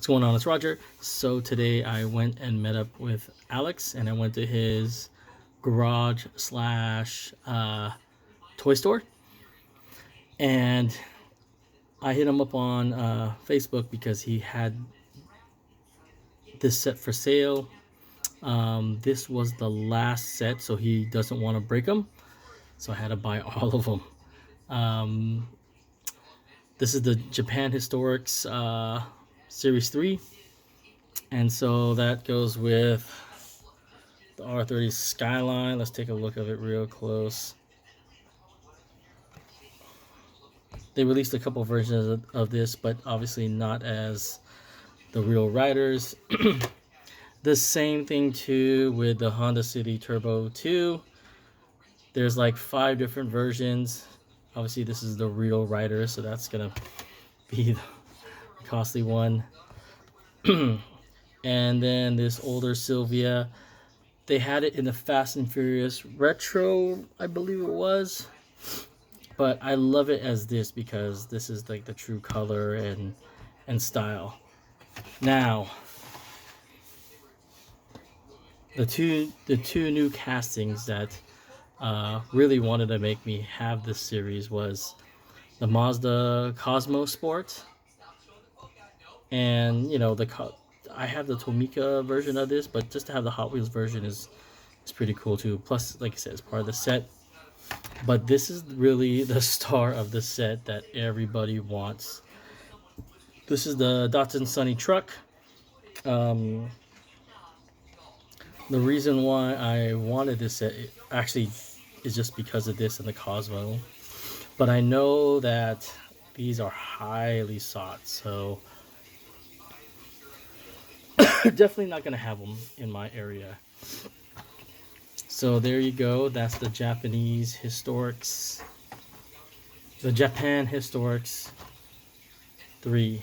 What's going on? It's Roger. So today I went and met up with Alex, and I went to his garage slash toy store, and I hit him up on Facebook because he had this set for sale. This was the last set, so he doesn't want to break them, so I had to buy all of them. This is the Japan Historics Series 3. And so that goes with the R30 Skyline. Let's take a look at it real close. They released a couple versions of this, but obviously not as the real riders. The same thing too with the Honda City Turbo 2. There's like 5 different versions. Obviously this is the real rider, so that's gonna be the costly one. And then this older Sylvia, they had it in the Fast and Furious Retro, I believe it was. But I love it as this because this is like the true color and style. Now, the two new castings that really wanted to make me have this series was the Mazda Cosmo Sport, and you know I have the Tomica version of this, but just to have the Hot Wheels version is pretty cool too. Plus, like I said, it's part of the set. But this is really the star of the set that everybody wants. This is the Datsun Sunny truck. The reason why I wanted this set actually is just because of this and the Cosmo. But I know that these are highly sought, so definitely not going to have them in my area. So there you go. That's the Japanese Historics. The Japan Historics 3.